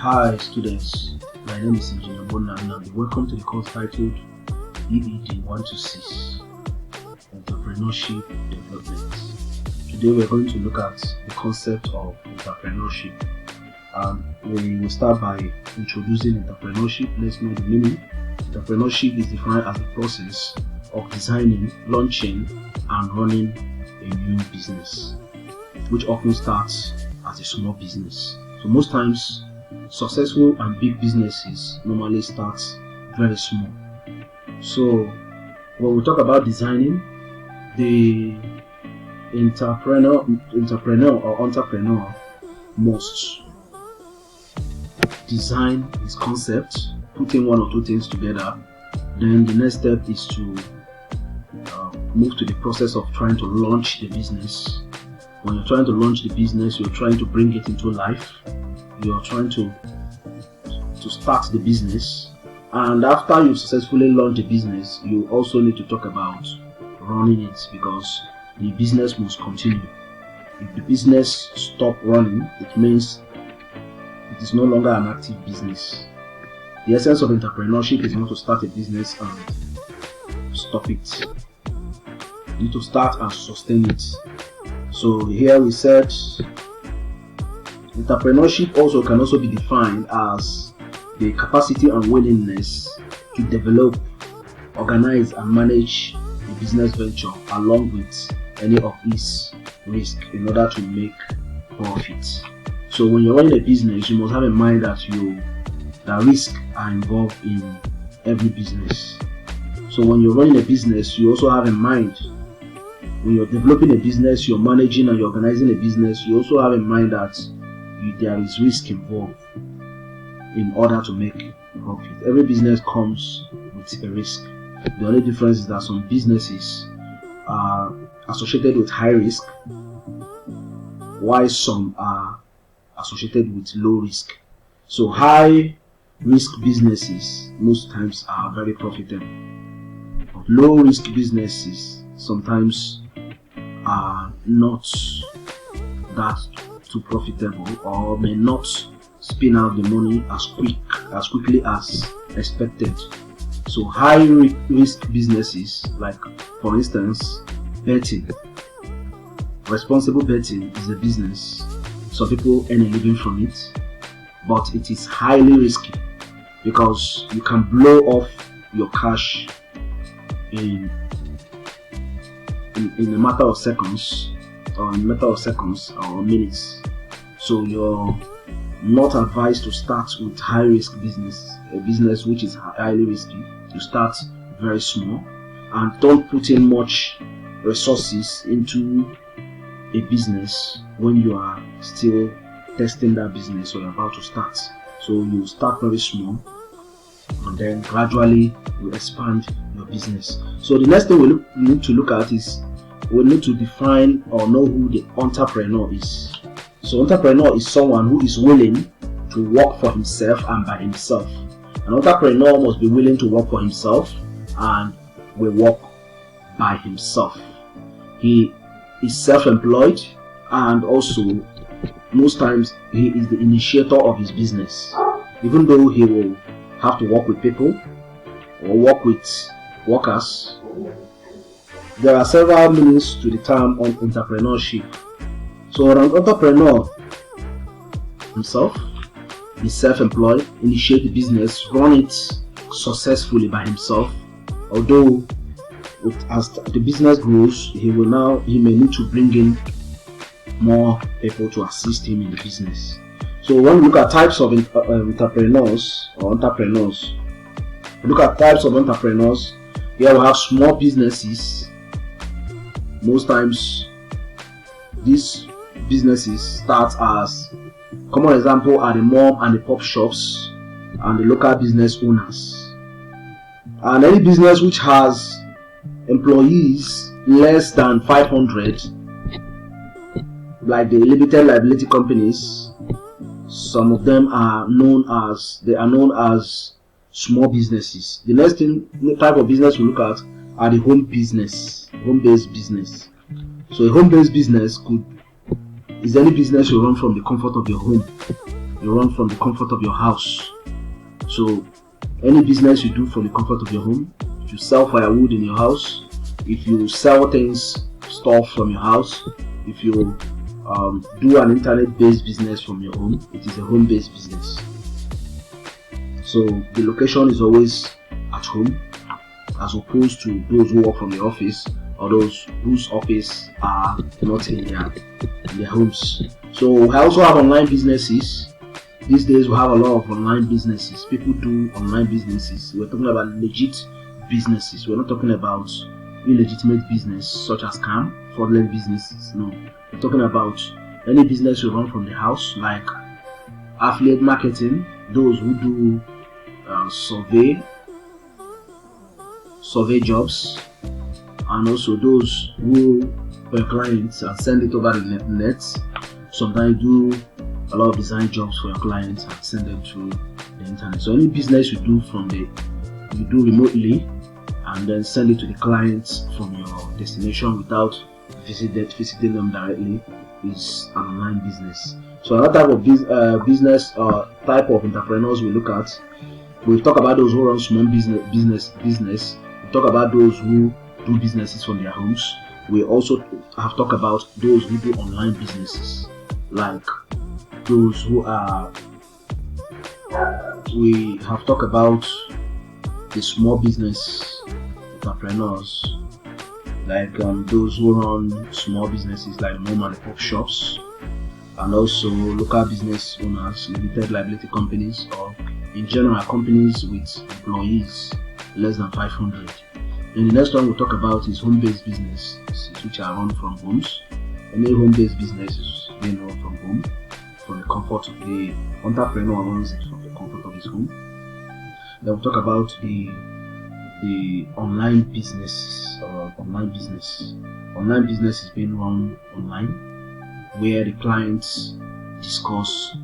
Hi students, my name is Engineer Bona and welcome to the course titled EED 126 Entrepreneurship Development. Today we are going to look at the concept of entrepreneurship. We will start by introducing entrepreneurship. Let's know the meaning. Entrepreneurship is defined as the process of designing, launching and running a new business, which often starts as a small business. So most times successful and big businesses normally start very small. So when we talk about designing, the entrepreneur must design his concept, putting one or two things together. Then the next step is to move to the process of trying to launch the business. When you're trying to launch the business, you're trying to bring it into life. You're trying to start the business, and after you successfully launch the business, you also need to talk about running it, because the business must continue. If the business stops running, it means it is no longer an active business. The essence of entrepreneurship is not to start a business and stop it. You need to start and sustain it. So here we said entrepreneurship also can also be defined as the capacity and willingness to develop, organize and manage a business venture along with any of its risk in order to make profit. So when you're running a business, you must have in mind that risks are involved in every business. So when you're running a business, you also have in mind, when you're developing a business, you're managing and you're organizing a business, you also have in mind that there is risk involved in order to make profit. Every business comes with a risk. The only difference is that some businesses are associated with high risk, while some are associated with low risk. So high risk businesses most times are very profitable, but low risk businesses sometimes are not that too profitable, or may not spin out the money as quickly as expected. So high risk businesses, like for instance betting. Responsible betting is a business. Some people earn a living from it, but it is highly risky because you can blow off your cash in a matter of seconds, or minutes. So you're not advised to start with high risk business, a business which is highly risky. You start very small and don't put in much resources into a business when you are still testing that business or you're about to start. So you start very small and then gradually you expand your business. So the next thing we need to look at is we need to define or know who the entrepreneur is. So entrepreneur is someone who is willing to work for himself and by himself. An entrepreneur must be willing to work for himself and will work by himself. He is self-employed, and also most times he is the initiator of his business. Even though he will have to work with people or work with workers, there are several meanings to the term on entrepreneurship. So an entrepreneur himself is self-employed, initiate the business, run it successfully by himself. Although as the business grows, he may need to bring in more people to assist him in the business. So when we look at types of entrepreneurs, here we have small businesses. Most times these businesses start as, common example are the mom and the pop shops and the local business owners. And any business which has employees less than 500, like the limited liability companies, some of them are known as small businesses. The next type of business we look at are the home-based business. So a home-based business is any business you run from the comfort of your home. you run from the comfort of your house. So any business you do from the comfort of your home, if you sell firewood in your house, if you sell stuff from your house, if you do an internet-based business from your home, it is a home-based business. So the location is always at home, as opposed to those who work from the office or those whose office are not in their homes. So I also have online businesses. These days we have a lot of online businesses. People do online businesses. We're talking about legit businesses. We're not talking about illegitimate business such as scam, fraudulent businesses. No, we're talking about any business you run from the house, like affiliate marketing, those who do survey jobs, and also those who for your clients and send it over the net. Sometimes you do a lot of design jobs for your clients and send them through the internet. So any business you do you do remotely and then send it to the clients from your destination without visiting them directly is an online business. So another type of business type of entrepreneurs we look at, we talk about those who run small business. We talk about those who do businesses from their homes. We also have talked about those who do online businesses, like those who are. We have talked about the small business entrepreneurs, like those who run small businesses like mom and pop shops, and also local business owners, limited liability companies, or in general companies with employees less than 500. And the next one we'll talk about is home-based businesses, which are run from homes. Any home-based business is being run from home, from the comfort of the entrepreneur runs it from the comfort of his home. Then we'll talk about the online businesses or online business. Online business is being run online, where the clients discuss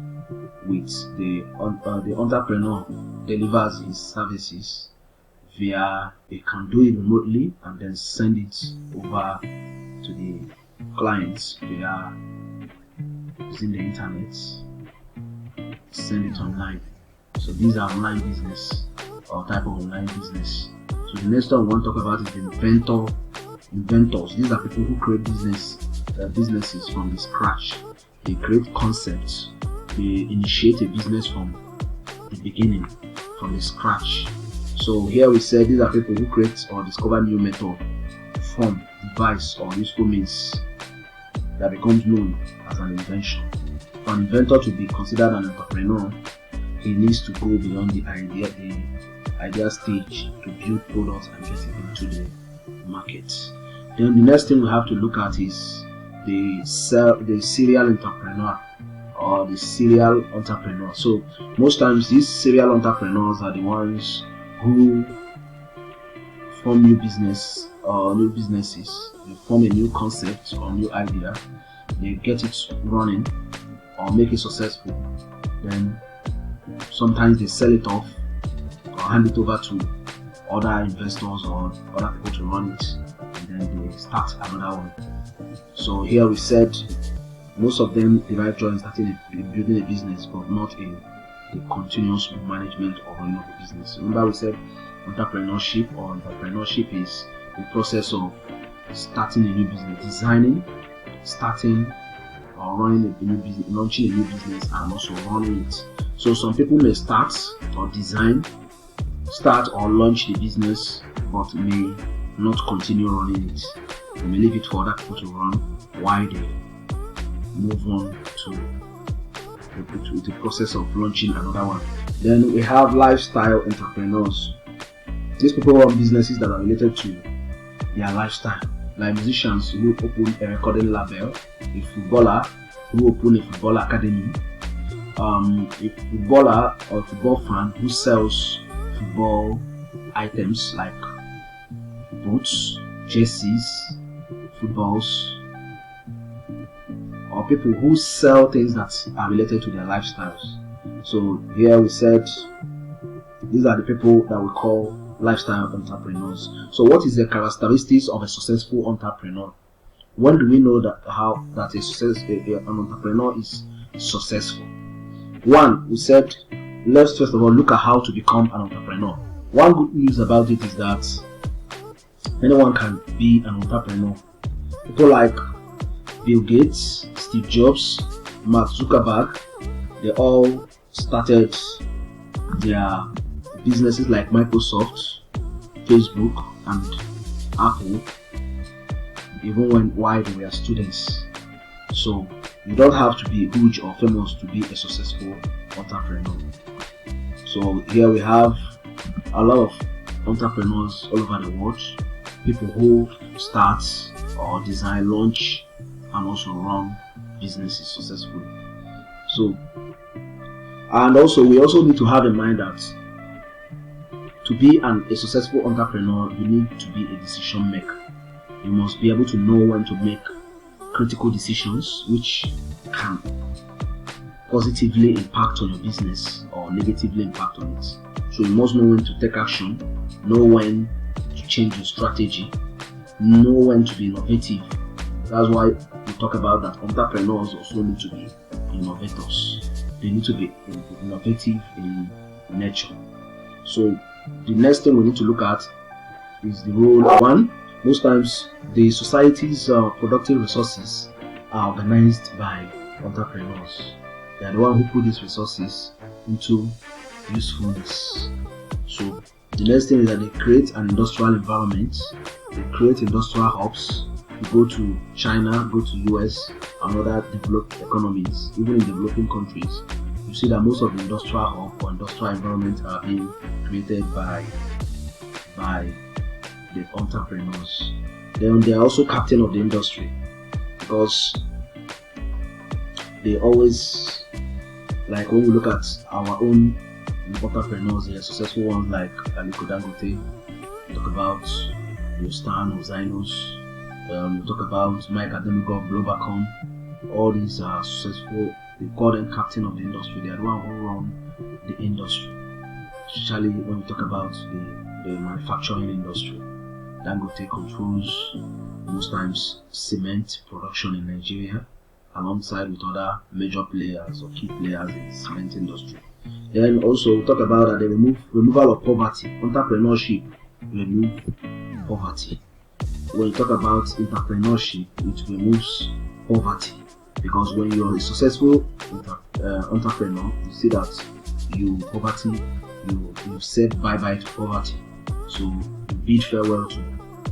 with the entrepreneur, delivers his services via, they can do it remotely and then send it over to the clients via using the internet, send it online. So these are online business or type of online business. So the next one we want to talk about is the inventors. These are people who create businesses from the scratch. They create concepts. They initiate a business from the beginning, from the scratch. So here we said these are people who create or discover new method, form, device, or useful means that becomes known as an invention. For an inventor to be considered an entrepreneur, he needs to go beyond the idea stage to build products and get it into the market. Then the next thing we have to look at is the serial entrepreneur or the serial entrepreneur. So most times these serial entrepreneurs are the ones who form new businesses. They form a new concept or new idea, they get it running or make it successful, then sometimes they sell it off or hand it over to other investors or other people to run it, and then they start another one. So here we said most of them derive joy in building a business, but not in the continuous management or running of the business. Remember we said entrepreneurship is the process of starting a new business, designing, starting or running a new business, launching a new business, and also running it. So some people may start or launch the business, but may not continue running it. They may leave it for other people to run while they move on to the process of launching another one. Then we have lifestyle entrepreneurs. These people run businesses that are related to their lifestyle, like musicians who open a recording label, a footballer who open a football academy, a footballer or a football fan who sells football items like boots, jerseys, footballs, or people who sell things that are related to their lifestyles. So here we said these are the people that we call lifestyle entrepreneurs. So what is the characteristics of a successful entrepreneur? When do we know that an entrepreneur is successful? one, we said, let's first of all look at how to become an entrepreneur. One good news about it is that anyone can be an entrepreneur. People like Bill Gates, Steve Jobs, Mark Zuckerberg, they all started their businesses like Microsoft, Facebook, and Apple, even while they were students. So you don't have to be huge or famous to be a successful entrepreneur. So here we have a lot of entrepreneurs all over the world, people who start or design, launch, and also run businesses successfully. So, and also we also need to have in mind that to be a successful entrepreneur, you need to be a decision maker. You must be able to know when to make critical decisions which can positively impact on your business or negatively impact on it. So you must know when to take action, know when to change your strategy, know when to be innovative. That's why we talk about that entrepreneurs also need to be innovators. They need to be innovative in nature. So the next thing we need to look at is the role. One, most times the society's productive resources are organized by entrepreneurs. They are the one who put these resources into usefulness. So the next thing is that they create an industrial environment. They create industrial hubs. You go to China, go to US, and other developed economies, even in developing countries, you see that most of the industrial hub or industrial environments are being created by the entrepreneurs. Then they are also captain of the industry, because they always, like when we look at our own entrepreneurs, they are successful ones like Aliko Dangote, talk about Stan or Zynos, we talk about Mike Ademigo of Globacom. All these are successful. They call them captain of the industry. They are the one who run the industry, especially when we talk about the manufacturing industry. Dangote controls most times cement production in Nigeria, alongside with other major players or key players in the cement industry. Then also we talk about the removal of poverty. Entrepreneurship remove poverty. When you talk about entrepreneurship, it removes poverty, because when you are a successful entrepreneur, you see that you said bye-bye to poverty. So you bid farewell to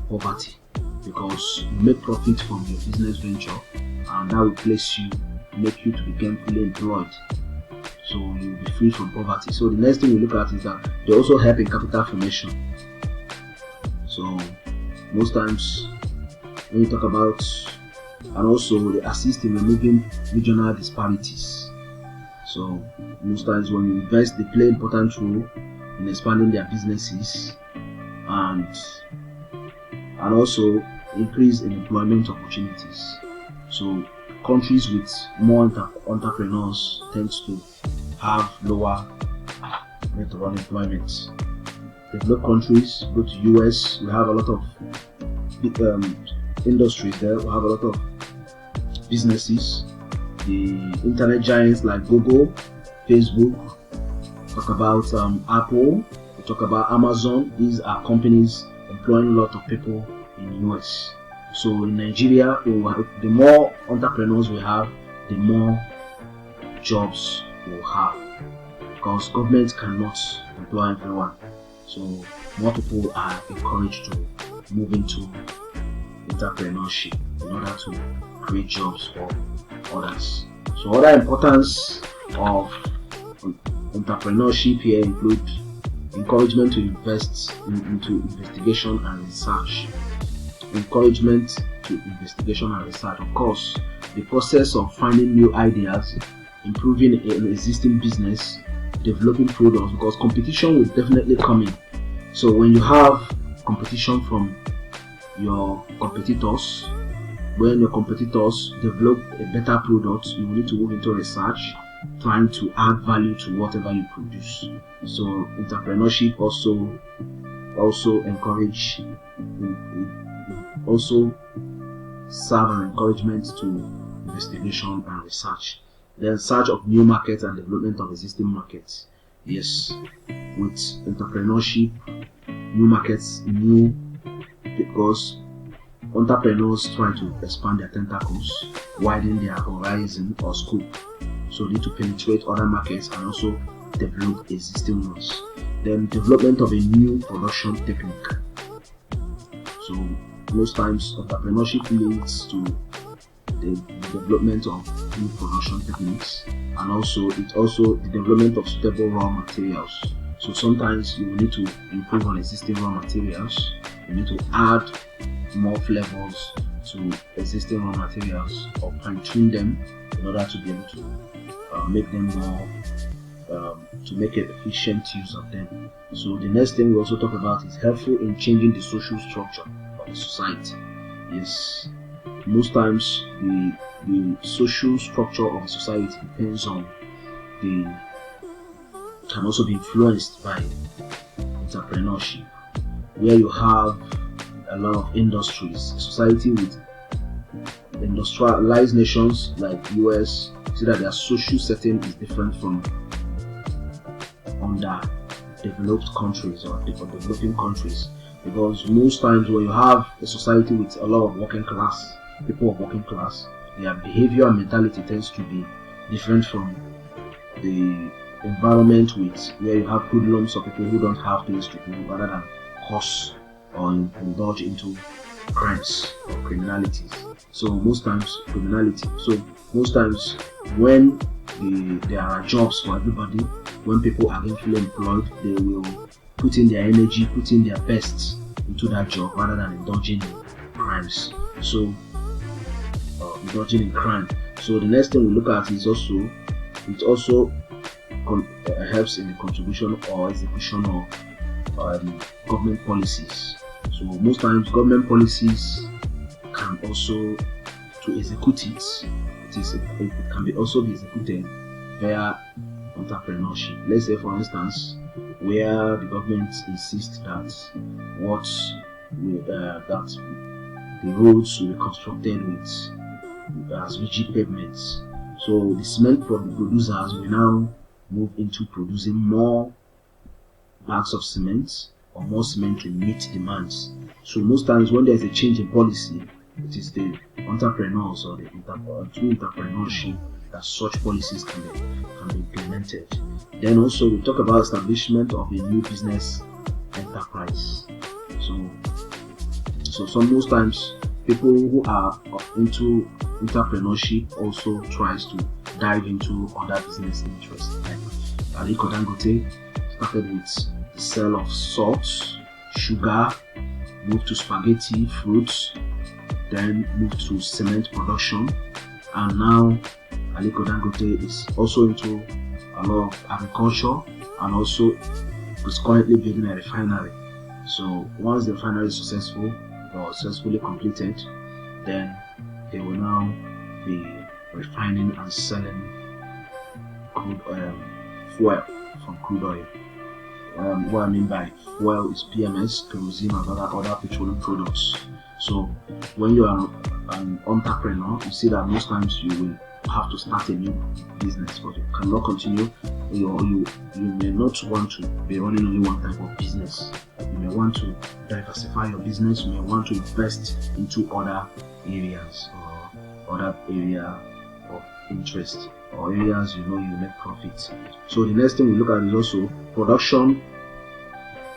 poverty, because you make profit from your business venture, and that will make you to be gainfully employed. So you'll be free from poverty. So the next thing we look at is that they also help in capital formation. So most times when you talk about, and also they assist in removing regional disparities. So most times when you invest, they play an important role in expanding their businesses and also increase in employment opportunities. So countries with more entrepreneurs tend to have lower rate of unemployment. Developed countries, go to US, we have a lot of big industries there. We have a lot of businesses. The internet giants like Google, Facebook, talk about Apple, we talk about Amazon. These are companies employing a lot of people in the US. So in Nigeria, the more entrepreneurs we have, the more jobs we'll have, because government cannot employ everyone. So more people are encouraged to move into entrepreneurship in order to create jobs for others. So other importance of entrepreneurship here include encouragement to invest into investigation and research. Encouragement to investigation and research. Of course, the process of finding new ideas, improving an existing business, developing products, because competition will definitely come in. So when you have competition from your competitors, when your competitors develop a better product, you will need to move into research, trying to add value to whatever you produce. So entrepreneurship also encourage, also serve an encouragement to investigation and research. Then search of new markets and development of existing markets. Yes, with entrepreneurship, new markets, because entrepreneurs try to expand their tentacles, widen their horizon or scope. So they need to penetrate other markets and also develop existing ones. Then development of a new production technique. So most times entrepreneurship leads to the development of new production techniques, and also the development of suitable raw materials. So sometimes you will need to improve on existing raw materials. You need to add more flavors to existing raw materials or fine-tune them in order to be able to make them more to make an efficient use of them. So the next thing we also talk about is helpful in changing the social structure of the society. Yes, most times the social structure of a society depends on can also be influenced by entrepreneurship, where you have a lot of industries. Society with industrialized nations like US, see that their social setting is different from underdeveloped countries or developing countries, because most times when you have a society with a lot of people of working class, their behavior and mentality tends to be different from the environment where you have hoodlums or people who don't have things to do rather than cause or indulge into crimes or criminalities. So most times when there are jobs for everybody, when people are gainfully employed, they will put in their energy, put in their best into that job rather than indulging in crimes. So indulging in crime. So the next thing we look at is it also helps in the contribution or execution of government policies. So most times government policies can also, to execute it can also be executed via entrepreneurship. Let's say, for instance, where the government insists that the roads will be constructed with as rigid pavements. So the cement producers will now move into producing more bags of cement or more cement to meet demands. So most times when there's a change in policy, it is the entrepreneurs or through entrepreneurship that such policies can be implemented. Then also we talk about establishment of a new business enterprise. So most times people who are into entrepreneurship also tries to dive into other business interests. Like Aliko Dangote started with the sale of salt, sugar, moved to spaghetti, fruits, then moved to cement production, and now Aliko Dangote is also into a lot of agriculture and also is currently building a refinery. So once the refinery is successfully completed, then they will now be refining and selling crude oil, fuel from crude oil. What I mean by fuel is PMS, kerosene, and other petroleum products. So when you are an entrepreneur, you see that most times you will have to start a new business, but you cannot continue. You may not want to be running only one type of business. You may want to diversify your business. You may want to invest into other areas or other area of interest or areas you make profit. So the next thing we look at is also production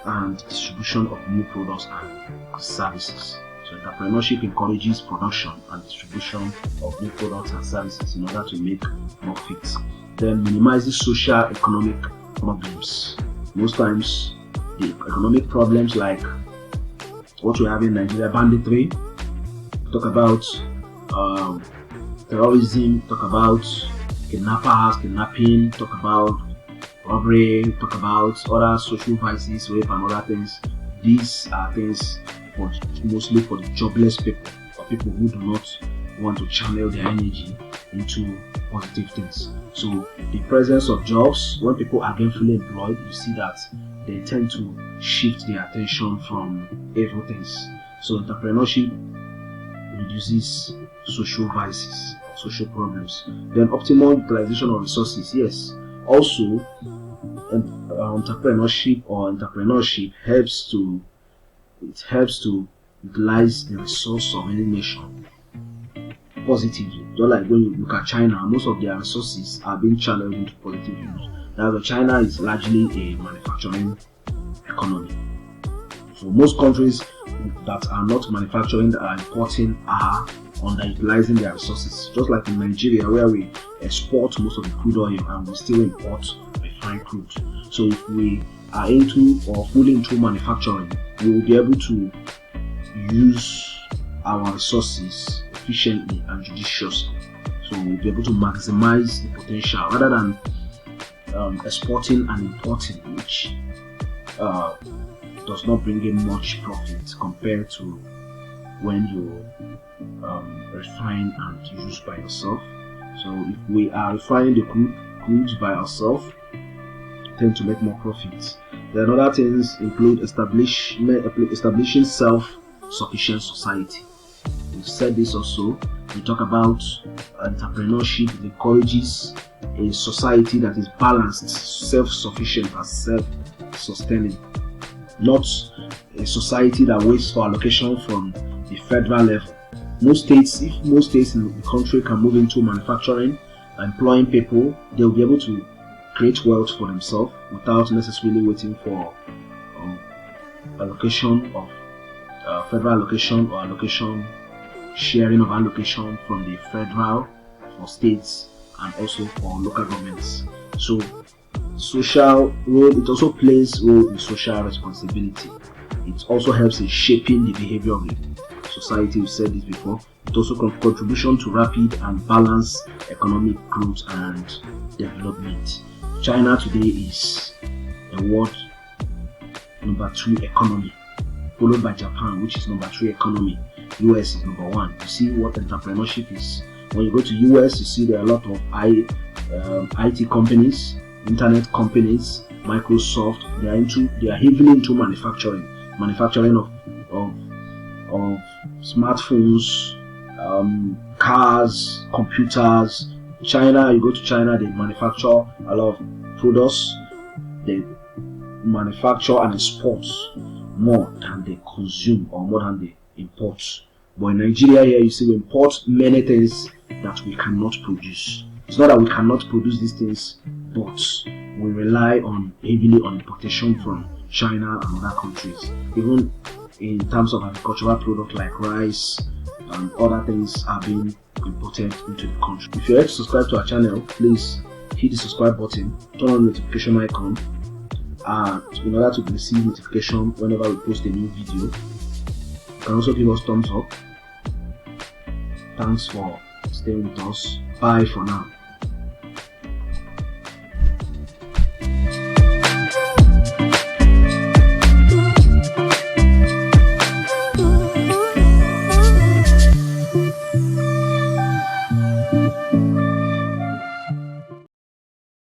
and distribution of new products and services. So entrepreneurship encourages production and distribution of new products and services in order to make profits. Then minimizes social economic problems. Most times the economic problems like what we have in Nigeria, banditry, talk about terrorism, talk about kidnapping, talk about robbery, talk about other social vices, rape and other things. These are things mostly for the jobless people, or people who do not want to channel their energy into positive things. So the presence of jobs, when people are gainfully employed, you see that they tend to shift their attention from evil things. So entrepreneurship reduces social vices, social problems. Then optimal utilization of resources. Yes, also entrepreneurship helps to utilize the resource of any nation positively. Just like when you look at China, most of their resources are being channeled into positive use. Now, China is largely a manufacturing economy. So most countries that are not manufacturing, that are importing, are underutilizing their resources. Just like in Nigeria, where we export most of the crude oil and we still import refined crude. So if we are into or fully into manufacturing, we will be able to use our resources efficiently and judiciously. So we'll be able to maximize the potential rather than exporting and importing, which does not bring in much profit compared to when you refine and use by yourself. So if we are refining the crude by ourselves, tend to make more profits. Then other things include establishing self-sufficient society. We've said this also. We talk about entrepreneurship. It encourages a society that is balanced, self-sufficient, and self-sustaining. Not a society that waits for allocation from the federal level. If most states in the country can move into manufacturing, employing people, they'll be able to create wealth for themselves without necessarily waiting for allocation of federal allocation or sharing of allocation from the federal, for states, and also for local governments. So social role, it also plays role in social responsibility. It also helps in shaping the behavior of the society. We've said this before. It also contribution to rapid and balanced economic growth and development. China today is the world number 2 economy, followed by Japan, which is number 3 economy. US is number 1. You see what entrepreneurship is. When you go to US, you see there are a lot of IT companies, internet companies, Microsoft. They are heavily into manufacturing of smartphones, cars, computers. China, you go to China, they manufacture a lot of products. They manufacture and export more than they consume or more than they import. But in Nigeria here, you see, we import many things that we cannot produce. It's not that we cannot produce these things, but we rely heavily on importation from China and other countries. Even in terms of agricultural products like rice and other things are being imported into the country. If you're yet to subscribe to our channel, please hit the subscribe button, turn on the notification icon, in order to receive notification whenever we post a new video. You can also give us thumbs up. Thanks for staying with us. Bye for now.